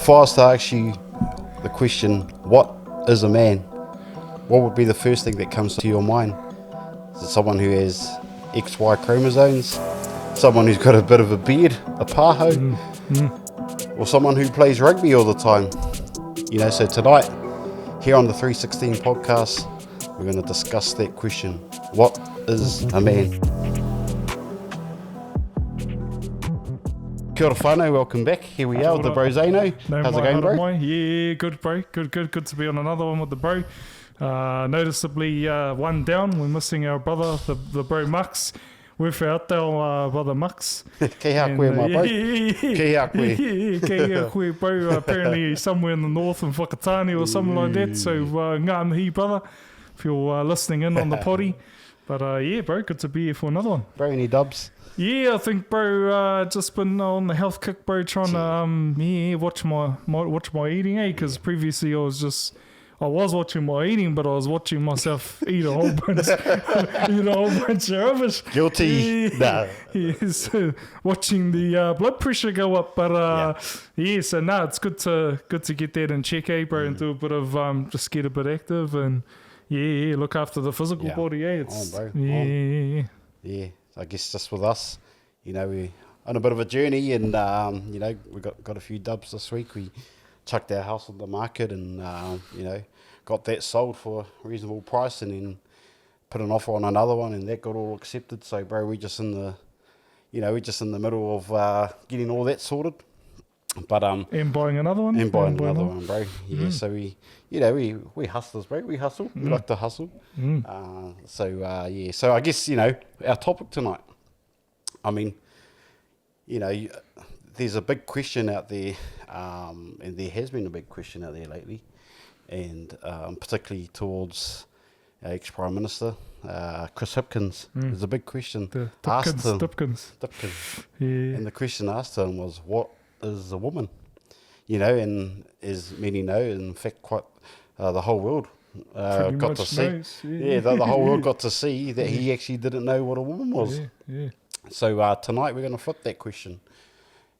if I was to ask you the question, what is a man? What would be the first thing that comes to your mind? Is it someone who has XY chromosomes? Someone who's got a bit of a beard, a paho? Or someone who plays rugby all the time? You know, so tonight, here on the 316 podcast, we're going to discuss that question. What is a man? Kia ora whānau, welcome back. Here we are with the Brozano. How's it going, bro? Yeah, good, bro. Good to be on another one with the bro. Noticeably one down. We're missing our brother, the bro Mux. We're out there, brother Mux. Kei hā koe, my bro. Kei hā koe. Kei hā koe, bro. Apparently he's somewhere in the north in Whakatane or something like that. So ngā mihi, brother, if you're listening in on the potty. But yeah, bro, good to be here for another one. Bro, any dubs? Yeah, I think, bro, just been on the health kick, bro, trying to watch my eating, because previously I was watching my eating, but I was watching myself eat a whole bunch of rubbish. Guilty. Nah. Yes, watching the blood pressure go up, but it's good to get that in check, bro, and do a bit of just get a bit active and look after the physical body, It's bro. Yeah. I guess just with us, you know, we're on a bit of a journey, and you know, we got a few dubs this week. We chucked our house on the market, and you know, got that sold for a reasonable price, and then put an offer on another one, and that got all accepted. So, bro, we're just in the middle of getting all that sorted. But and buying another one. And buying another one, bro. Yeah. So we hustlers, bro. We hustle. We like to hustle. So I guess, you know, our topic tonight. I mean, you know, there's a big question out there, and there has been a big question out there lately, and particularly towards our ex-Prime Minister, Chris Hipkins. There's a big question asked him. Dipkins. Yeah. And the question asked him was, what is a woman? You know, and as many know, in fact, quite the whole world got to see. Knows, the whole world got to see that he actually didn't know what a woman was. Yeah. So tonight we're going to flip that question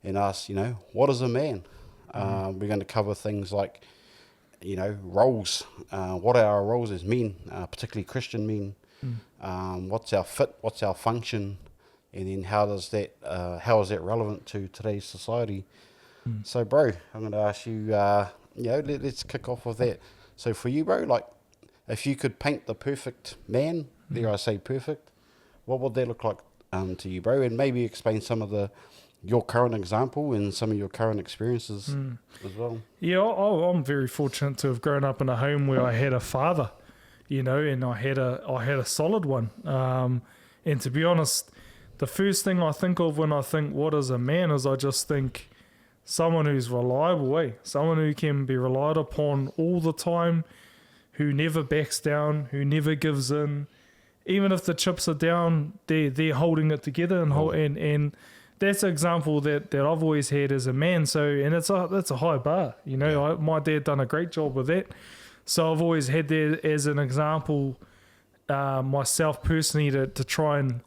and ask, you know, what is a man? We're going to cover things like, you know, roles. What are our roles as men, particularly Christian men? What's our fit? What's our function? And then how is that relevant to today's society? So, bro, I'm going to ask you, you know, let's kick off with that. So for you, bro, like, if you could paint the perfect man, dare I say perfect, what would that look like to you, bro? And maybe explain some of your current example and some of your current experiences as well. Yeah, I'm very fortunate to have grown up in a home where I had a father, you know, and I had a solid one. And to be honest, the first thing I think of when I think what is a man is I just think someone who's reliable, someone who can be relied upon all the time, who never backs down, who never gives in. Even if the chips are down, they're holding it together, and that's an example that I've always had as a man. So, and that's a high bar, you know. My dad done a great job with that, so I've always had that as an example myself personally to try and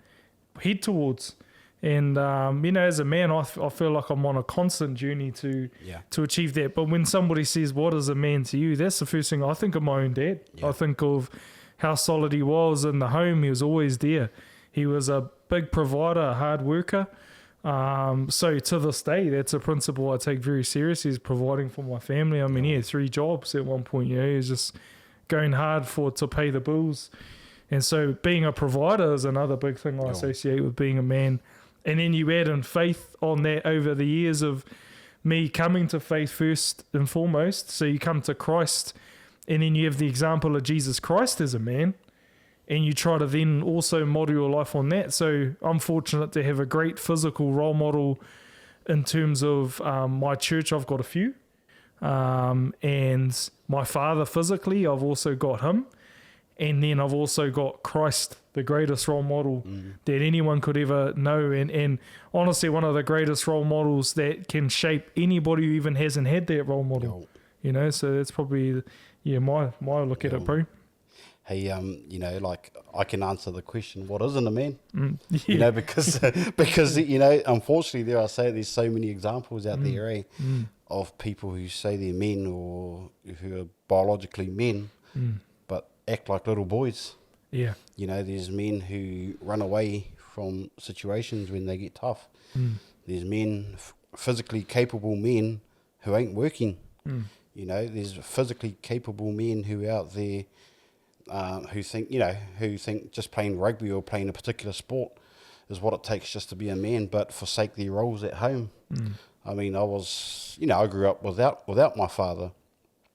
head towards. And you know, as a man, I feel like I'm on a constant journey to achieve that. But when somebody says, what is a man to you, that's the first thing I think of. My own dad. I think of how solid he was in the home. He was always there. He was a big provider, a hard worker. So to this day, that's a principle I take very seriously, is providing for my family. I mean, he had 3 jobs at one point. You know, he was just going hard to pay the bills. And so being a provider is another big thing I associate with being a man. And then you add in faith on that over the years of me coming to faith first and foremost. So you come to Christ, and then you have the example of Jesus Christ as a man, and you try to then also model your life on that. So I'm fortunate to have a great physical role model in terms of my church. I've got a few. And my father physically, I've also got him. And then I've also got Christ, the greatest role model that anyone could ever know. And honestly, one of the greatest role models that can shape anybody who even hasn't had that role model. You know, so that's probably, my look at it, bro. Hey, you know, like, I can answer the question, what isn't a man? You know, because, you know, unfortunately, there I say, there's so many examples out there, of people who say they're men or who are biologically men, but act like little boys. Yeah. You know, there's men who run away from situations when they get tough. There's men, physically capable men who ain't working. You know, there's physically capable men who are out there who think just playing rugby or playing a particular sport is what it takes just to be a man, but forsake their roles at home. I mean, I grew up without my father,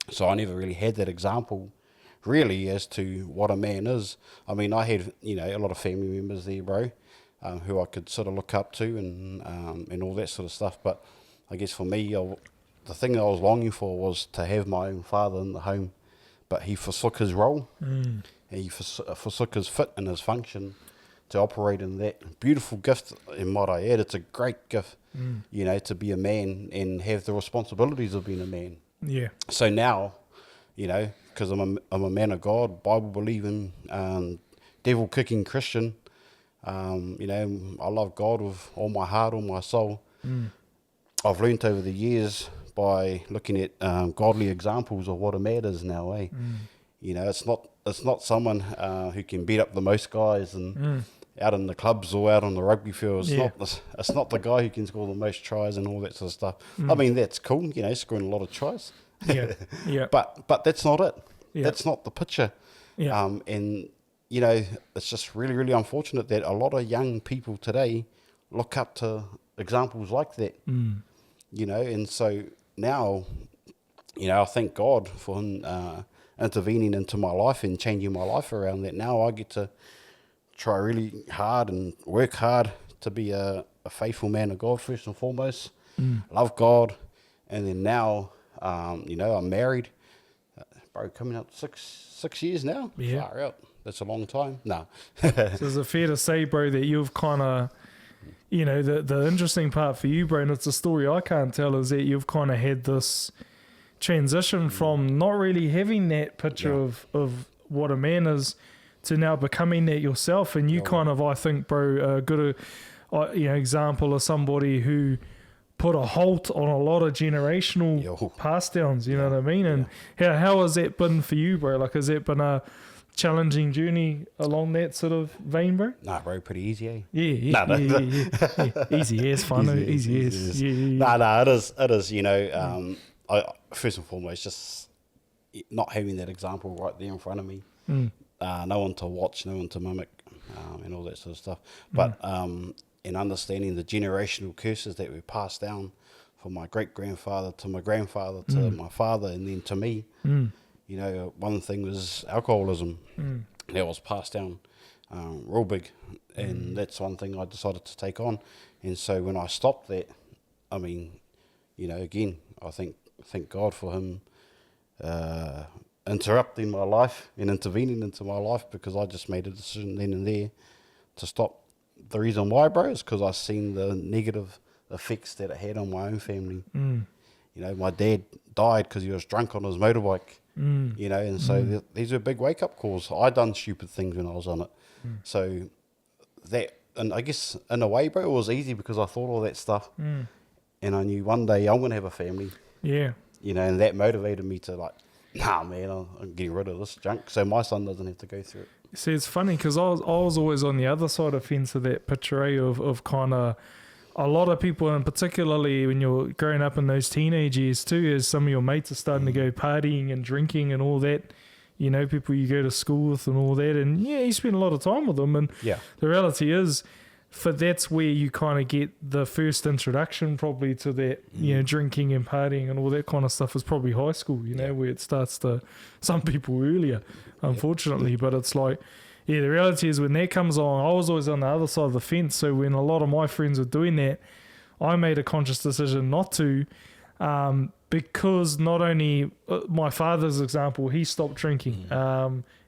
so I never really had that example, really, as to what a man is. I mean, I had, a lot of family members there, bro, who I could sort of look up to and all that sort of stuff. But I guess for me, the thing that I was longing for was to have my own father in the home, but he forsook his role. And he forsook his fit and his function to operate in that beautiful gift. In might I add, it's a great gift, to be a man and have the responsibilities of being a man. Yeah. So now, because I'm a man of God, Bible believing, devil kicking Christian. I love God with all my heart, all my soul. I've learnt over the years by looking at godly examples of what a man is now. It's not someone who can beat up the most guys and out in the clubs or out on the rugby field. It's not the guy who can score the most tries and all that sort of stuff. I mean, that's cool, scoring a lot of tries. Yeah. But that's not it. Yeah. That's not the picture. Yeah. And it's just really, really unfortunate that a lot of young people today look up to examples like that. And so now, I thank God for him intervening into my life and changing my life around that. Now I get to try really hard and work hard to be a faithful man of God first and foremost. Love God. And then now, I'm married. Bro, coming up six years now. Yeah. Far out. That's a long time. No. So is it fair to say, bro, that you've kind of, the interesting part for you, bro, and it's a story I can't tell, is that you've kind of had this transition from not really having that picture of what a man is to now becoming that yourself. And you kind of, I think, bro, a good example of somebody who put a halt on a lot of generational pass downs, you know what I mean? And how has that been for you, bro? Like, has that been a challenging journey along that sort of vein, bro? Nah, bro, pretty easy, eh? Yeah. Easy as fun. Easy as. Nah, it is. I first and foremost, just not having that example right there in front of me. No one to watch, no one to mimic, and all that sort of stuff. But in understanding the generational curses that were passed down from my great-grandfather to my grandfather to my father and then to me, one thing was alcoholism. That was passed down real big, and that's one thing I decided to take on. And so when I stopped that, I mean, again, I thank God for him interrupting my life and intervening into my life, because I just made a decision then and there to stop. The reason why, bro, is because I seen the negative effects that it had on my own family. My dad died because he was drunk on his motorbike. And so these were big wake-up calls. I done stupid things when I was on it. So that, and I guess in a way, bro, it was easy because I thought all that stuff. And I knew one day I'm going to have a family. Yeah. And that motivated me to nah, man, I'm getting rid of this junk so my son doesn't have to go through it. See, it's funny because I was always on the other side of the fence of that picture of kind of a lot of people, and particularly when you're growing up in those teenage years too, as some of your mates are starting to go partying and drinking and all that, people you go to school with and all that, and you spend a lot of time with them, and the reality is, that's where you kind of get the first introduction probably to that, drinking and partying and all that kind of stuff is probably high school, where it starts to, some people earlier, unfortunately, but it's like, the reality is when that comes on, I was always on the other side of the fence. So when a lot of my friends were doing that, I made a conscious decision not to, because not only my father's example, he stopped drinking.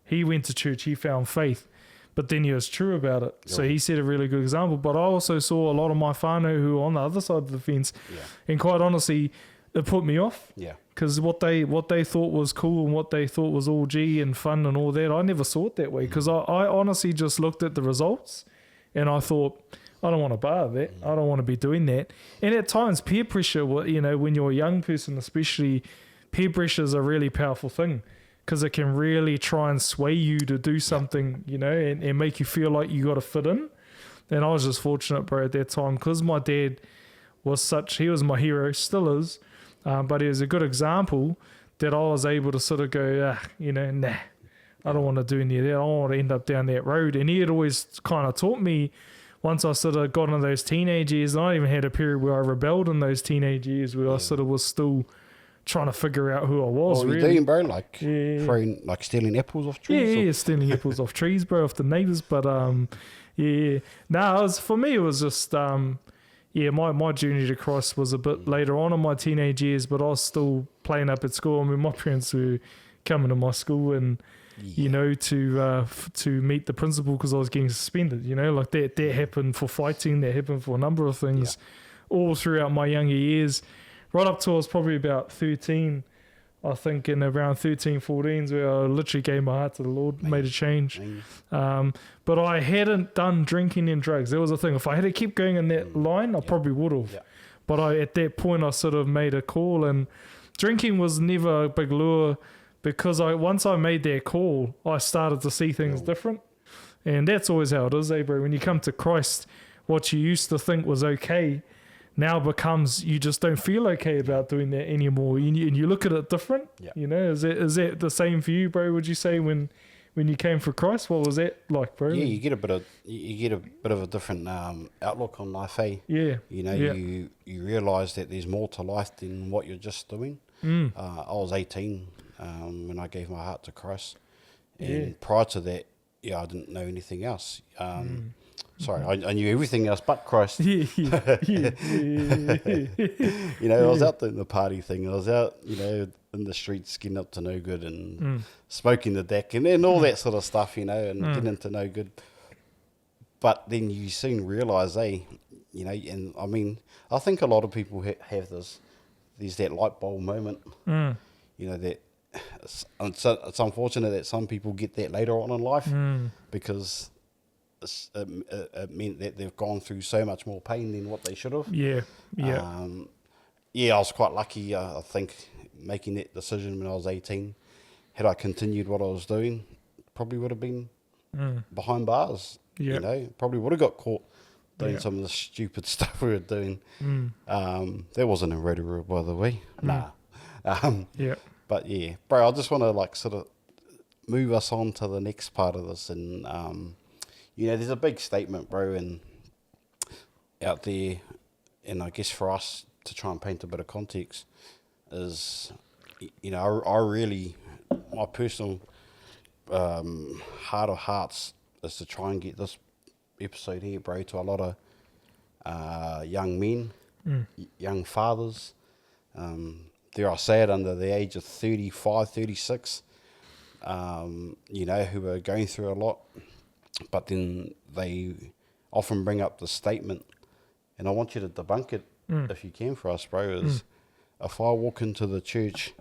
He went to church, he found faith, but then he was true about it. So he set a really good example. But I also saw a lot of my whānau who were on the other side of the fence. And quite honestly, it put me off. Because what they thought was cool and what they thought was all G and fun and all that, I never saw it that way. Because I honestly just looked at the results and I thought, I don't want to bar that. I don't want to be doing that. And at times, peer pressure, you know, when you're a young person especially, peer pressure is a really powerful thing because it can really try and sway you to do something, you know, and make you feel like you got to fit in. And I was just fortunate, bro, at that time because my dad was he was my hero, still is, but he was a good example that I was able to sort of go, you know, nah, I don't want to do any of that. I don't want to end up down that road. And he had always kind of taught me, once I sort of got into those teenage years, and I even had a period where I rebelled in those teenage years where I sort of was still trying to figure out who I was. What were you doing, bro? Like throwing, like stealing apples off trees? Yeah, stealing apples off trees, bro, off the neighbours. But yeah, no, for me it was just my journey to Christ was a bit later on in my teenage years, but I was still playing up at school. I mean, my parents were coming to my school and you know, to meet the principal because I was getting suspended. You know, like that happened for fighting. That happened for a number of things, all throughout my younger years, right up to I was probably about 13. I think in around 13, 14 is where I literally gave my heart to the Lord, made a change. But I hadn't done drinking and drugs. That was the thing. If I had to keep going in that line, I probably would have. Yeah. But at that point, I sort of made a call, and drinking was never a big lure because once I made that call, I started to see things different. And that's always how it is, bro? When you come to Christ, what you used to think was okay now becomes you just don't feel okay about doing that anymore, and you look at it different. You know, is that the same for you, bro? Would you say when you came for Christ, what was that like, bro? Yeah, you get a bit of a different outlook on life, eh? Yeah, you know, you realise that there's more to life than what you're just doing. I was 18 when I gave my heart to Christ, and prior to that, I didn't know anything else. Sorry, I knew everything else but Christ. You know, I was out doing the party thing. I was out, you know, in the streets getting up to no good and smoking the deck and all that sort of stuff, you know, and getting into no good. But then you soon realise, you know, and I mean, I think a lot of people have there's that light bulb moment, you know, that it's unfortunate that some people get that later on in life because it meant that they've gone through so much more pain than what they should have. I was quite lucky, I think, making that decision when I was 18. Had I continued what I was doing, probably would have been behind bars. You know, probably would have got caught doing some of the stupid stuff we were doing. That wasn't in Rotorua, by the way. Nah. But yeah, bro, I just want to like sort of move us on to the next part of this. And, you know, there's a big statement, bro, and out there, and I guess for us to try and paint a bit of context is, you know, I really, my personal heart of hearts is to try and get this episode here, bro, to a lot of young men, young fathers. Dare I say it, under the age of 35, 36, you know, who are going through a lot, but then they often bring up the statement, and I want you to debunk it if you can for us, bro, is if I walk into the church,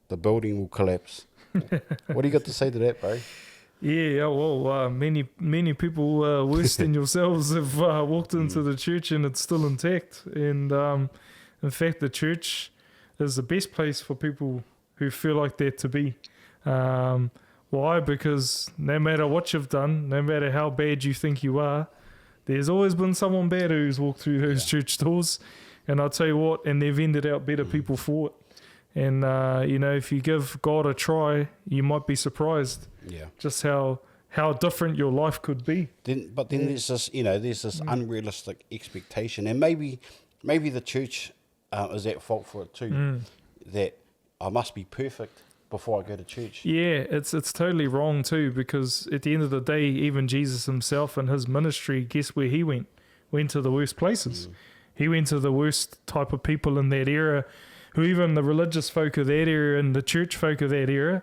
the building will collapse. What do you got to say to that, bro? Yeah, well, many people worse than yourselves have walked into the church and it's still intact. And in fact, the church is the best place for people who feel like that to be. Why? Because no matter what you've done, no matter how bad you think you are, there's always been someone bad who's walked through those church doors. And I'll tell you what, and they've ended out better people for it. And, you know, if you give God a try, you might be surprised just how different your life could be. But then there's this, you know, there's this unrealistic expectation. And maybe the church is at fault for it too, that I must be perfect before I go to church. Yeah, it's totally wrong too, because at the end of the day, even Jesus himself and his ministry, guess where he went? Went to the worst places. He went to the worst type of people in that era, who even the religious folk of that era and the church folk of that era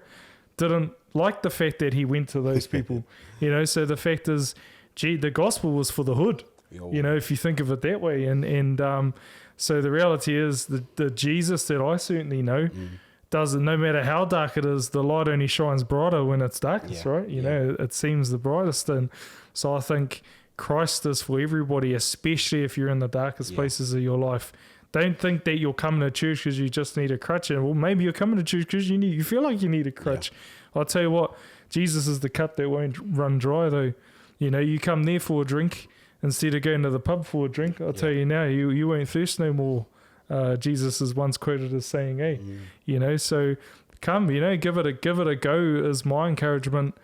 didn't like the fact that he went to those people. You know, so the fact is, the gospel was for the hood, you know, if you think of it that way. And so the reality is the Jesus that I certainly know doesn't, no matter how dark it is, the light only shines brighter when it's darkest, right? You know, it seems the brightest. And so I think Christ is for everybody, especially if you're in the darkest places of your life. Don't think that you're coming to church because you just need a crutch. And well, maybe you're coming to church because you feel like you need a crutch. Yeah. I'll tell you what, Jesus is the cup that won't run dry though. You know, you come there for a drink instead of going to the pub for a drink. I'll tell you now, you won't thirst no more. Jesus is once quoted as saying, hey, you know, so come, you know, give it a go is my encouragement.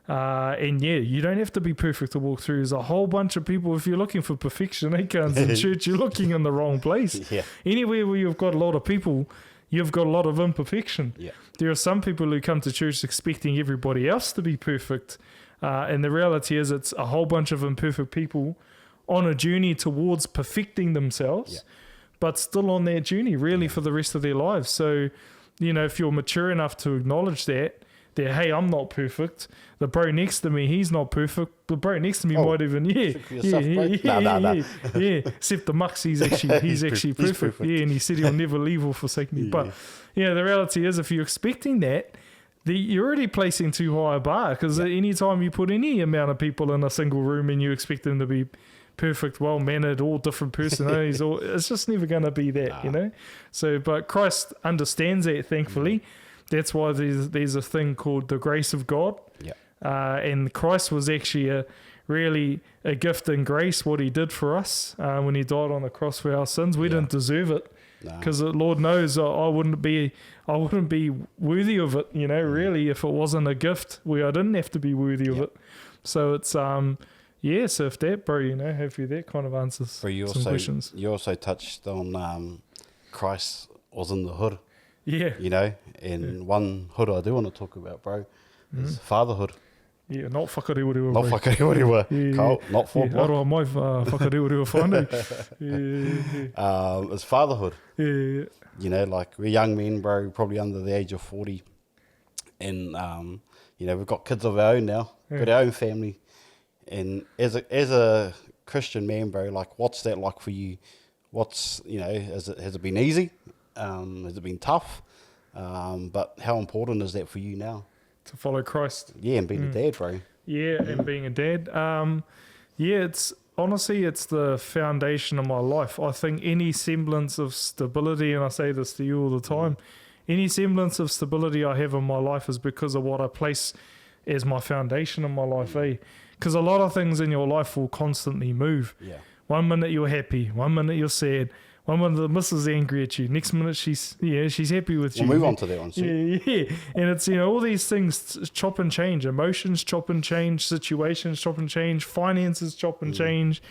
And yeah, you don't have to be perfect to walk through. There's a whole bunch of people. If you're looking for perfection, in church, you're looking in the wrong place. Yeah. Anywhere where you've got a lot of people, you've got a lot of imperfection. Yeah. There are some people who come to church expecting everybody else to be perfect. And the reality is it's a whole bunch of imperfect people on a journey towards perfecting themselves, but still on their journey really for the rest of their lives. So, you know, if you're mature enough to acknowledge that, hey, I'm not perfect. The bro next to me, he's not perfect. The bro next to me might even, except the Mux, he's actually perfect. Yeah, and he said he'll never leave or forsake me. But, yeah, the reality is if you're expecting that, you're already placing too high a bar, because any time you put any amount of people in a single room and you expect them to be perfect, well-mannered, all different personalities, it's just never going to be that, you know? So, but Christ understands that, thankfully. That's why there's a thing called the grace of God. And Christ was actually really a gift and grace, what he did for us when he died on the cross for our sins. We didn't deserve it, because the Lord knows I wouldn't be worthy of it, you know, really, if it wasn't a gift where I didn't have to be worthy of it. So it's so if that, bro, you know, hopefully that kind of answers some questions. You also touched on Christ was in the hood. Yeah. You know, and one hood I do want to talk about, bro, is fatherhood. Yeah, not whakarewa. Not whakarewa. Carl, not for Aroa mai whakarewa whānau. It's fatherhood. Yeah. You know, like we're young men, bro, probably under the age of 40. And, you know, we've got kids of our own now, got our own family. And as a Christian man, bro, like what's that like for you? What's, you know, has it been easy? Has it been tough? But how important is that for you now? To follow Christ. Yeah, and being a dad, bro. Yeah, and being a dad. It's honestly the foundation of my life. I think any semblance of stability, and I say this to you all the time, any semblance of stability I have in my life is because of what I place as my foundation in my life, Because a lot of things in your life will constantly move. Yeah. 1 minute you're happy, 1 minute you're sad, 1 minute the missus is angry at you, next minute she's happy with you. We'll move on to that one soon. Yeah. And it's, you know, all these things chop and change. Emotions chop and change, situations chop and change, finances chop and change,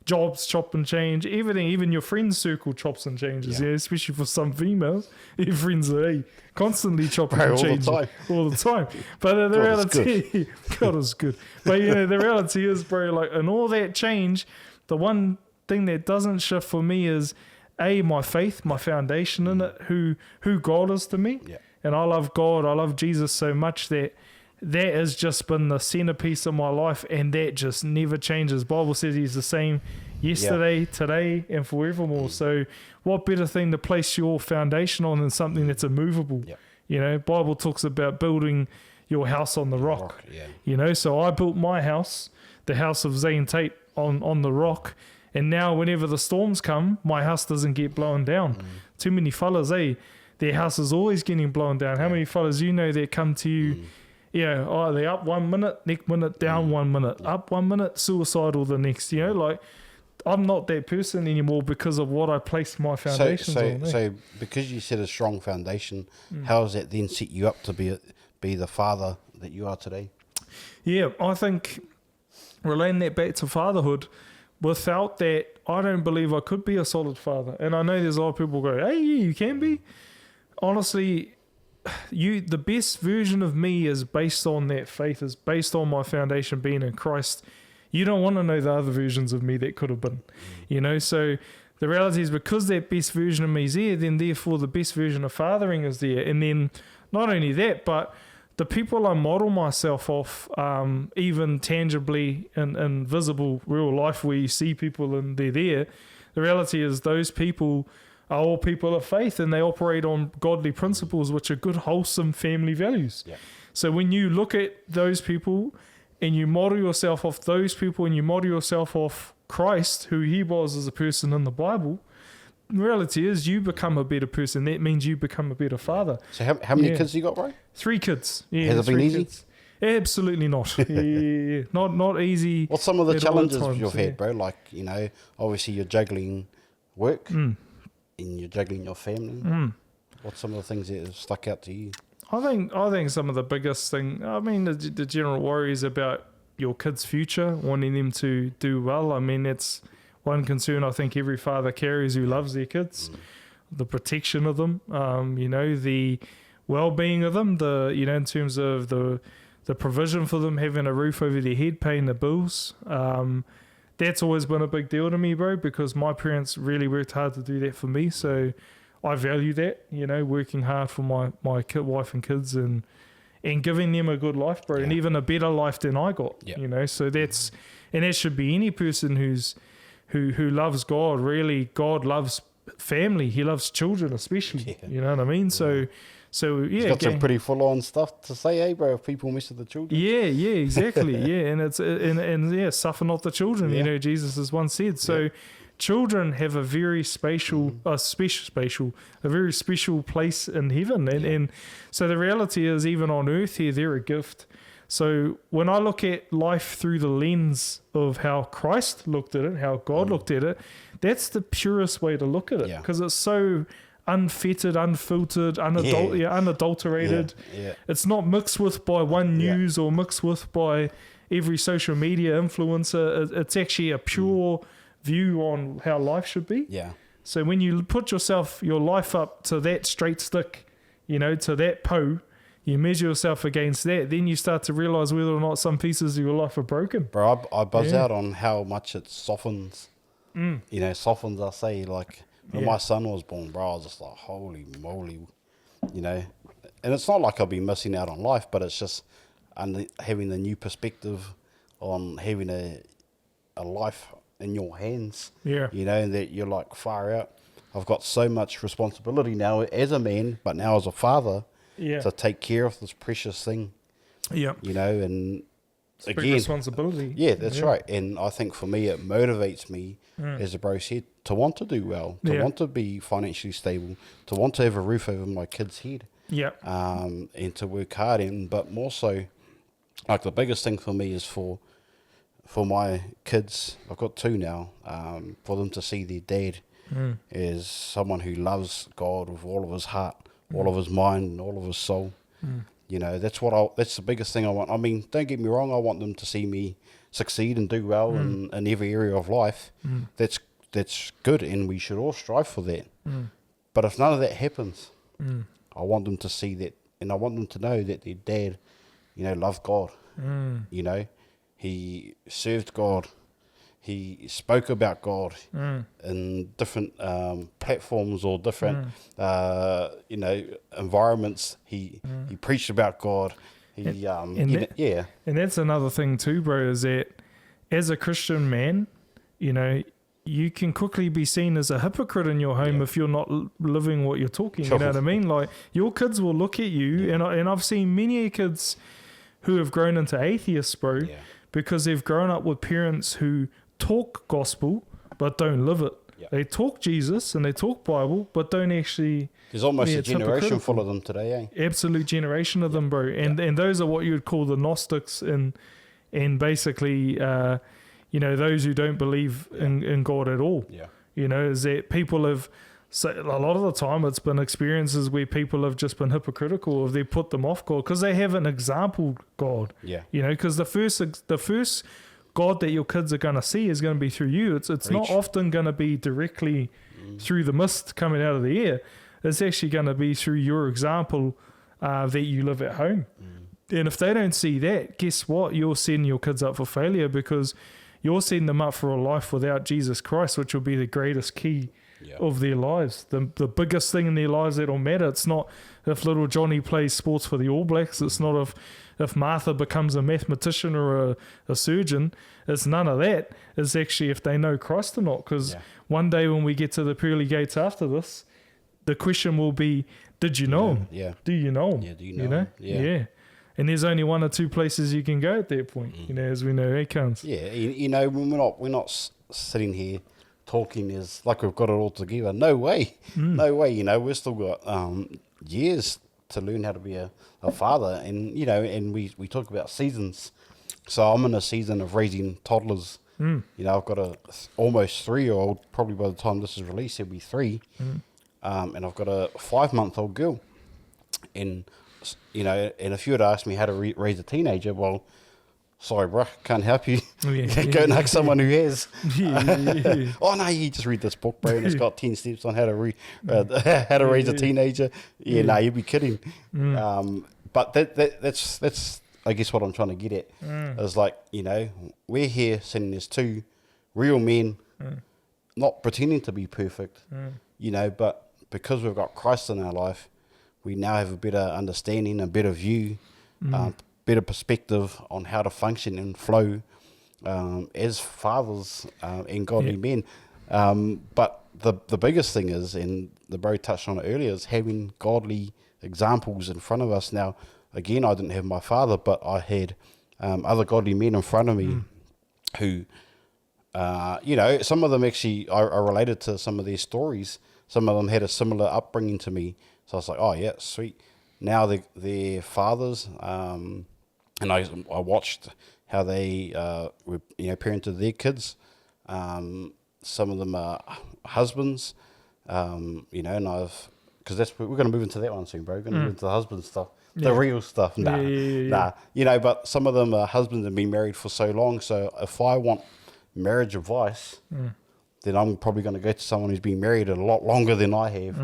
jobs chop and change, everything, even your friends circle chops and changes, especially for some females. Your friends are constantly chopping and changing all the time. But the reality, God is good. But you know, the reality is, bro, like in all that change, the one thing that doesn't shift for me is my faith, my foundation in it, who God is to me. Yeah. And I love God, I love Jesus so much that has just been the centerpiece of my life, and that just never changes. Bible says he's the same yesterday, today, and forevermore. So what better thing to place your foundation on than something that's immovable? Yeah. You know, Bible talks about building your house on the rock. You know, so I built my house, the house of Zane Tate, on the rock. And now whenever the storms come, my house doesn't get blown down. Too many fellas, their house is always getting blown down. How many fellas you know that come to you, they're up 1 minute, next minute down 1 minute, up 1 minute, suicidal the next, you know, like I'm not that person anymore because of what I placed my foundations on. So because you set a strong foundation, how does that then set you up to be the father that you are today? Yeah, I think relating that back to fatherhood, without that, I don't believe I could be a solid father. And I know there's a lot of people go, hey, yeah, you can be. Honestly, the best version of me is based on that faith, is based on my foundation being in Christ. You don't want to know the other versions of me that could have been, you know. So the reality is, because that best version of me is there, then therefore the best version of fathering is there. And then not only that, but the people I model myself off, even tangibly in visible real life where you see people and they're there, the reality is those people are all people of faith, and they operate on godly principles, which are good, wholesome family values. Yeah. So when you look at those people and you model yourself off those people, and you model yourself off Christ, who he was as a person in the Bible, the reality is you become a better person. That means you become a better father. So how many kids you got, bro? 3 kids. Yeah, Has it been easy? Kids. Absolutely not. Yeah. Not easy. What's some of the at all challenges times, you've had, bro? Like, you know, obviously you're juggling work and you're juggling your family. What's some of the things that have stuck out to you? I think some of the biggest thing, I mean, the general worries about your kids' future, wanting them to do well. I mean, it's one concern I think every father carries who loves their kids, the protection of them, you know, the well-being of them, you know, in terms of the provision for them, having a roof over their head, paying the bills. That's always been a big deal to me, bro, because my parents really worked hard to do that for me. So I value that, you know, working hard for my wife and kids and giving them a good life, bro, and even a better life than I got, you know. So that should be any person who loves God. Really, God loves family. He loves children especially, you know what I mean? So He's got some pretty full-on stuff to say, hey, bro, if people miss the children. Yeah, exactly. And it's and suffer not the children, you know, Jesus has once said. So children have a very a very special place in heaven. And so the reality is, even on earth here, they're a gift. So when I look at life through the lens of how Christ looked at it, how God looked at it, that's the purest way to look at it, because it's so unfettered, unfiltered, unadulterated. It's not mixed with by one news or mixed with by every social media influencer. It's actually a pure view on how life should be. So when you put your life up to that straight stick, you know, to that Poe, you measure yourself against that, then you start to realize whether or not some pieces of your life are broken. Bro, I buzz out on how much it softens. You know, softens, I say, like, when my son was born, bro, I was just like, holy moly, you know. And it's not like I'll be missing out on life, but it's just having the new perspective on having a life in your hands, you know, and that you're like, far out. I've got so much responsibility now as a man, but now as a father, to take care of this precious thing, you know, and it's a big responsibility. Yeah, that's right. And I think for me, it motivates me, as the bro said, to want to do well, to want to be financially stable, to want to have a roof over my kid's head, and to work hard. But more so, like, the biggest thing for me is for my kids, I've got 2 now, for them to see their dad as someone who loves God with all of his heart, all of his mind, and all of his soul. You know, that's the biggest thing I want. I mean, don't get me wrong, I want them to see me succeed and do well in every area of life. That's good, and we should all strive for that. But if none of that happens, I want them to see that, and I want them to know that their dad, you know, loved God. You know, he served God. He spoke about God in different platforms or different, you know, environments. He preached about God. And that's another thing too, bro, is that as a Christian man, you know, you can quickly be seen as a hypocrite in your home if you're not living what you're talking. You know what I mean? Like, your kids will look at you, and I've seen many kids who have grown into atheists, bro, because they've grown up with parents who talk gospel but don't live it. They talk Jesus and they talk Bible but don't actually. There's almost a generation full of them today, Absolute generation of them, bro. And those are what you would call the Gnostics, and basically you know, those who don't believe in God at all. You know, is that people have, so a lot of the time it's been experiences where people have just been hypocritical, or they put them off God because they haven't exampled God. You know, because the first God that your kids are going to see is going to be through you. It's not often going to be directly through the mist coming out of the air. It's actually going to be through your example that you live at home. And if they don't see that, guess what? You're setting your kids up for failure, because you're setting them up for a life without Jesus Christ, which will be the greatest key of their lives. The biggest thing in their lives that'll matter. It's not if little Johnny plays sports for the All Blacks. It's not if Martha becomes a mathematician or a surgeon. It's none of that. It's actually if they know Christ or not. Because one day when we get to the pearly gates after this, the question will be, did you know him? Do you know him? Do you know him? And there's only one or two places you can go at that point, as we know, comes. Yeah, when we're not sitting here talking as like we've got it all together. No way, no way. We've still got years to learn how to be a father, and and we talk about seasons. So I'm in a season of raising toddlers. I've got a almost 3-year-old. Probably by the time this is released, he'll be 3. And I've got a 5-month-old girl. And and if you had asked me how to raise a teenager, well, sorry, bro, can't help you. Go and ask someone who has. Oh no, you just read this book, bro, and it's got 10 steps on how to how to raise a teenager. No, you'd be kidding. But that's I guess what I'm trying to get at is like, we're here sitting as two real men, not pretending to be perfect, but because we've got Christ in our life, we now have a better understanding, a better view, better perspective on how to function and flow as fathers and godly men. But the biggest thing is, and the bro touched on it earlier, is having godly examples in front of us. Now, again, I didn't have my father, but I had other godly men in front of me who, some of them actually are related to some of their stories. Some of them had a similar upbringing to me. So I was like, oh, yeah, sweet. Now they're fathers, and I watched how they parented their kids. Some of them are husbands, and because we're going to move into that one soon, bro. We're going to move into the husband stuff. The real stuff, nah. But some of them are husbands and been married for so long. So if I want marriage advice, then I'm probably going to go to someone who's been married a lot longer than I have.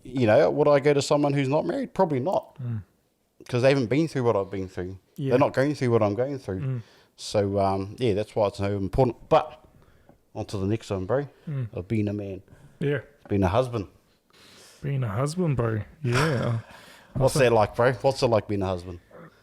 Would I go to someone who's not married? Probably not, because they haven't been through what I've been through. They're not going through what I'm going through. So that's why it's so important. But on to the next one, bro, of being a man. Yeah. Being a husband. Being a husband, bro. Yeah. What's that like, bro? What's it like being a husband?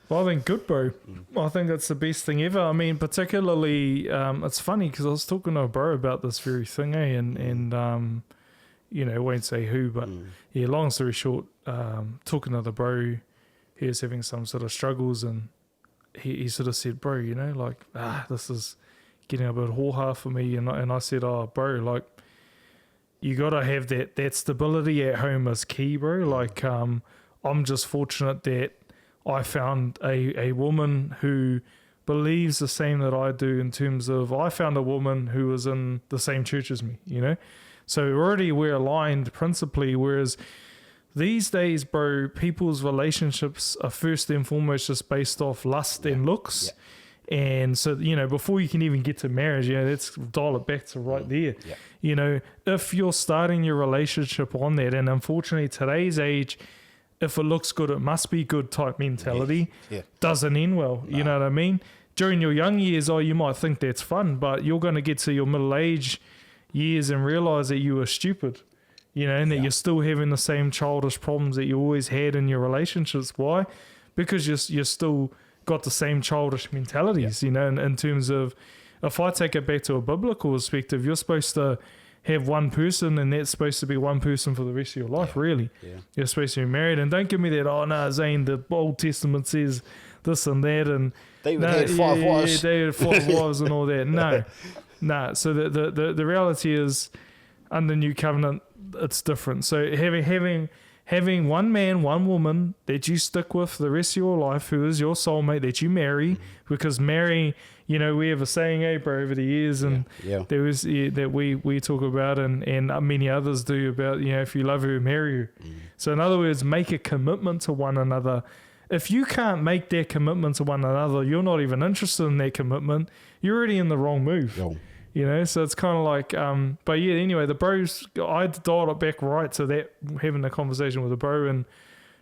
Well, I think good, bro. I think that's the best thing ever. I mean, particularly, it's funny because I was talking to a bro about this very thing, and I won't say who, but long story short, talking to the bro, he was having some sort of struggles, and he sort of said, bro, this is getting a bit hoo-ha for me, and I said, oh, bro, like, you got to have that stability at home is key, bro. Like, I'm just fortunate that I found a woman who believes the same that I do, in terms of I found a woman who was in the same church as me, So already we're aligned principally, whereas these days, bro, people's relationships are first and foremost just based off lust and looks. Yeah. And so, before you can even get to marriage, let's dial it back to right there. Yeah. If you're starting your relationship on that, and unfortunately today's age, if it looks good, it must be good type mentality, doesn't end well. You know what I mean? During your young years, you might think that's fun, but you're going to get to your middle age years and realize that you were stupid, and that you're still having the same childish problems that you always had in your relationships. Why? Because you're still got the same childish mentalities, in terms of, if I take it back to a biblical perspective, you're supposed to have one person, and that's supposed to be one person for the rest of your life, really. Yeah. You're supposed to be married, and don't give me that, Zane, the Old Testament says this and that, and David had 5 wives. David had 5 wives and all that. No. So the reality is, under New Covenant, it's different. So having one man, one woman that you stick with for the rest of your life, who is your soulmate that you marry, because marry, we have a saying, bro, over the years, and there was that we talk about, and many others do, about, if you love her, marry her. So in other words, make a commitment to one another. If you can't make that commitment to one another, you're not even interested in that commitment, you're already in the wrong move. So it's kind of like, but yeah, anyway, the bros, I dialed it back right to that, having a conversation with a bro, and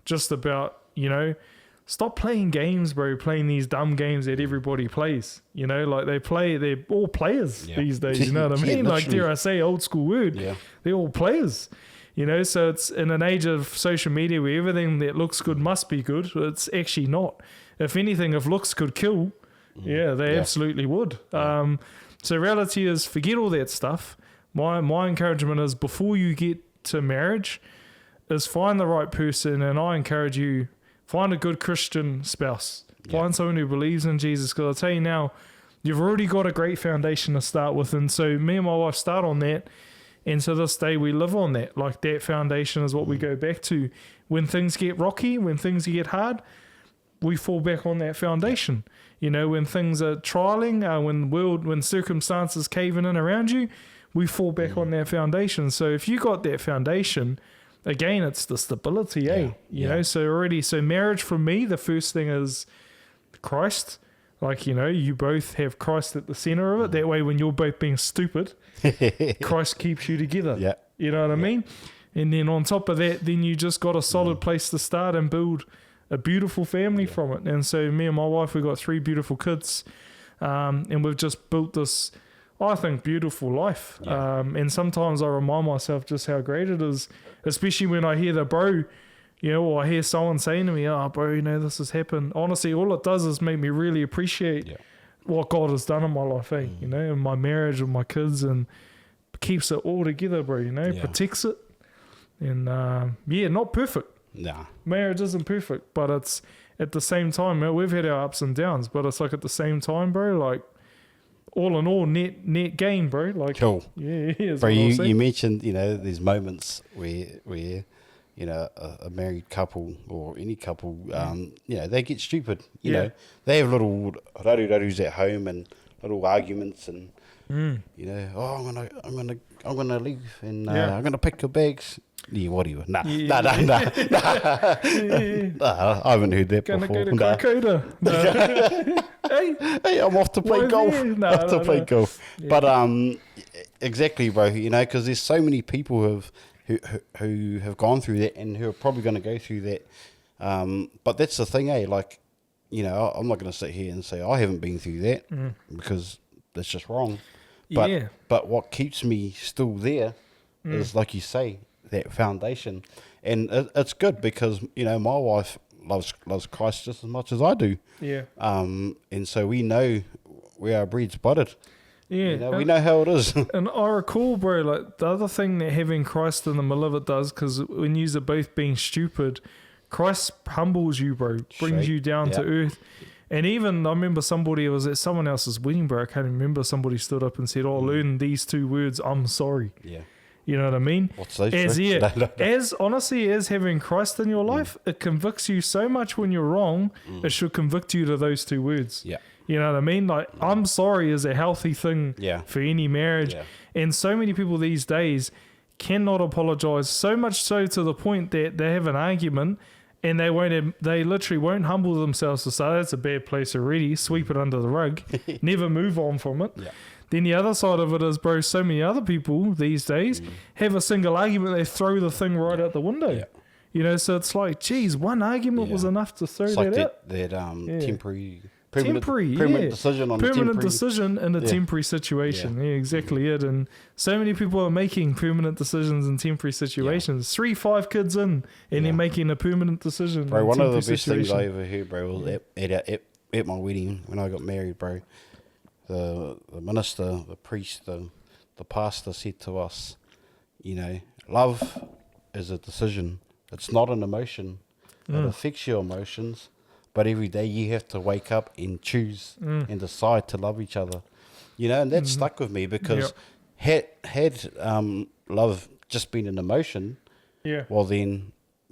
just about, stop playing games, bro, playing these dumb games that everybody plays, like they're all players these days, you know what I mean? Like, dare I say, old school word, they're all players, so it's in an age of social media where everything that looks good must be good. It's actually not. If anything, if looks could kill, they absolutely would. So reality is, forget all that stuff. My encouragement is, before you get to marriage, is find the right person, and I encourage you, find a good Christian spouse. Yeah. Find someone who believes in Jesus. Because I'll tell you now, you've already got a great foundation to start with. And so me and my wife start on that. And to this day, we live on that. Like that foundation is what we go back to. When things get rocky, when things get hard, we fall back on that foundation. You know, when things are trialing, when circumstances caving in around you, we fall back on that foundation. So if you got that foundation, again, it's the stability, You know, so marriage for me, the first thing is Christ. Like, you know, you both have Christ at the center of it. That way, when you're both being stupid, Christ keeps you together. Yeah. You know what I mean? And then on top of that, then you just got a solid place to start and build a beautiful family from it. And so me and my wife, we got 3 beautiful kids, and we've just built this, I think, beautiful life. And sometimes I remind myself just how great it is, especially when I hear the bro, you know, or I hear someone saying to me, oh, bro, you know, this has happened. Honestly, all it does is make me really appreciate what God has done in my life, you know, in my marriage with my kids, and keeps it all together, bro, you know, protects it. And, not perfect. Nah. Marriage isn't perfect, but it's at the same time, man, we've had our ups and downs, but it's like at the same time, bro, like all in all, net gain, bro. Like, cool. Yeah. Bro, you mentioned, you know, there's moments where you know, a married couple or any couple, you know, they get stupid. You know, they have little raru-rarus at home and little arguments, and you know, oh, I'm gonna leave, and I'm gonna pack your bags. Yeah, whatever. Nah. I haven't heard that Gonna before. go to Kokoda. Hey, I'm off to play golf. Play golf. Yeah. But exactly, bro. You know, because there's so many people who have gone through that and who are probably going to go through that. But that's the thing, like, you know, I'm not going to sit here and say I haven't been through that because that's just wrong. But what keeps me still there is, like you say, that foundation. And it's good because, you know, my wife loves Christ just as much as I do. Yeah. And so we know where our breed's budded. Yeah. You know, we know how it is. And I recall, bro, like the other thing that having Christ in the middle of it does, because when you're both being stupid, Christ humbles you, bro, brings you down to earth. And even, I remember somebody, it was at someone else's wedding, bro, I can't remember, somebody stood up and said, learn these 2 words, I'm sorry. Yeah. You know what I mean? What's those? As having Christ in your life, it convicts you so much when you're wrong, it should convict you to those 2 words. Yeah. You know what I mean? Like, I'm sorry is a healthy thing for any marriage. Yeah. And so many people these days cannot apologize, so much so to the point that they have an argument and they literally won't humble themselves to say, that's a bad place already, sweep it under the rug, never move on from it. Yeah. Then the other side of it is, bro, so many other people these days have a single argument, they throw the thing right out the window. Yeah. You know, so it's like, geez, one argument was enough to throw that out. That temporary decision on permanent decision in a temporary situation. Yeah, exactly it. And so many people are making permanent decisions in temporary situations. 3-5 kids in, and they're making a permanent decision. Bro, one of the best things I ever heard, bro, was at my wedding when I got married, bro. The minister, the priest, the pastor said to us, you know, love is a decision. It's not an emotion. It affects your emotions, but every day you have to wake up and choose and decide to love each other. You know, and that stuck with me because had love just been an emotion, well then,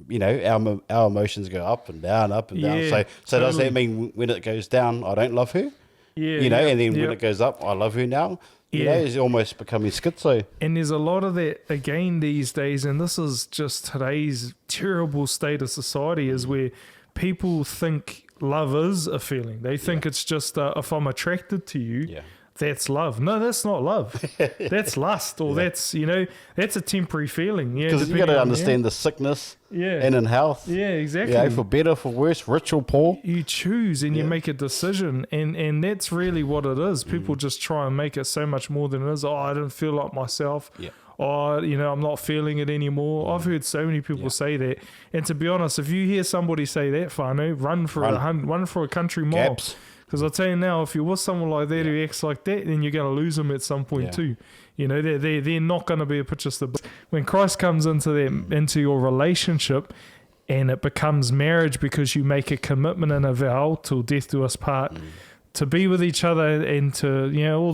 you know, our emotions go up and down, So totally. Does that mean when it goes down, I don't love her? Yeah, you know, and then when it goes up, I love her now. You know, it's almost becoming schizo. And there's a lot of that again these days, and this is just today's terrible state of society, is where people think love is a feeling. They think it's just if I'm attracted to you, that's love. No, that's not love. That's lust, or that's, you know, that's a temporary feeling. Yeah, because you got to understand the sickness and in health. Yeah, exactly. Yeah, for better, for worse, rich or poor. You choose and you make a decision, and that's really what it is. People just try and make it so much more than it is. Oh, I don't feel like myself. Yeah. Oh, you know, I'm not feeling it anymore. I've heard so many people say that. And to be honest, if you hear somebody say that, whānau, run for a country mile. Because I'll tell you now, if you're with someone like that who acts like that, then you're going to lose them at some point too. You know, they're not going to be a picture stick. When Christ comes into your relationship, and it becomes marriage because you make a commitment and a vow till death do us part to be with each other and to, all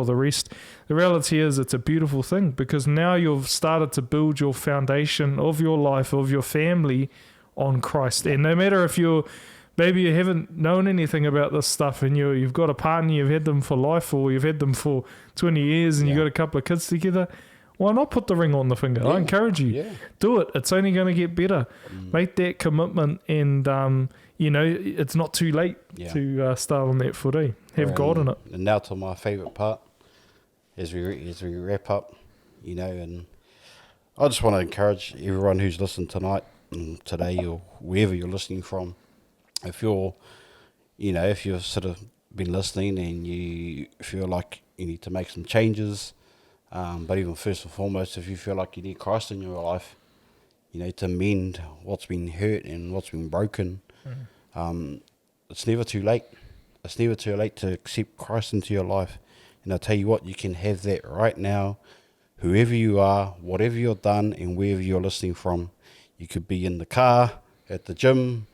the rest. The reality is it's a beautiful thing because now you've started to build your foundation of your life, of your family on Christ. And no matter if maybe you haven't known anything about this stuff and you've got a partner, you've had them for life or you've had them for 20 years and you've got a couple of kids together, why not put the ring on the finger? I encourage you. Yeah. Do it. It's only going to get better. Make that commitment and, it's not too late to start on that foot, eh? Have God in it. And now to my favourite part as we wrap up, and I just want to encourage everyone who's listened tonight and today or wherever you're listening from, if you've sort of been listening and you feel like you need to make some changes, but even first and foremost, if you feel like you need Christ in your life, to mend what's been hurt and what's been broken, it's never too late. It's never too late to accept Christ into your life. And I'll tell you what, you can have that right now, whoever you are, whatever you've done and wherever you're listening from. You could be in the car, at the gym,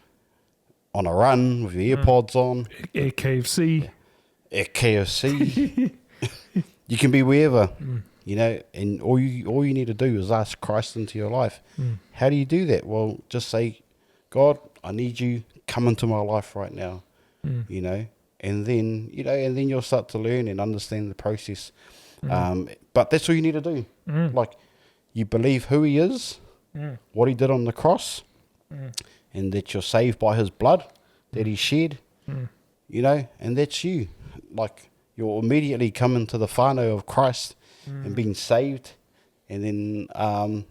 on a run with your AirPods on. At KFC. At KFC. You can be wherever, and all you need to do is ask Christ into your life. How do you do that? Well, just say, God, I need you, come into my life right now, and then, and then you'll start to learn and understand the process. But that's all you need to do. Like, you believe who he is, what he did on the cross, and that you're saved by his blood that he shed, and that's you. Like, you'll immediately come into the whānau of Christ and being saved, and then, and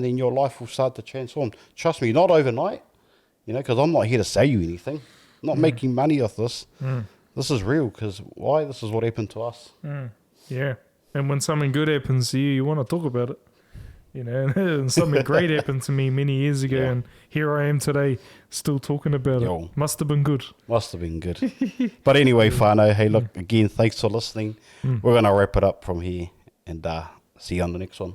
then your life will start to transform. Trust me, not overnight, because I'm not here to sell you anything. I'm not making money off this. This is real, because why? This is what happened to us. Yeah. And when something good happens to you, you want to talk about it. And something great happened to me many years ago, and here I am today still talking about it. Must have been good. Must have been good. But anyway, whānau, hey, look, again, thanks for listening. We're going to wrap it up from here, and see you on the next one.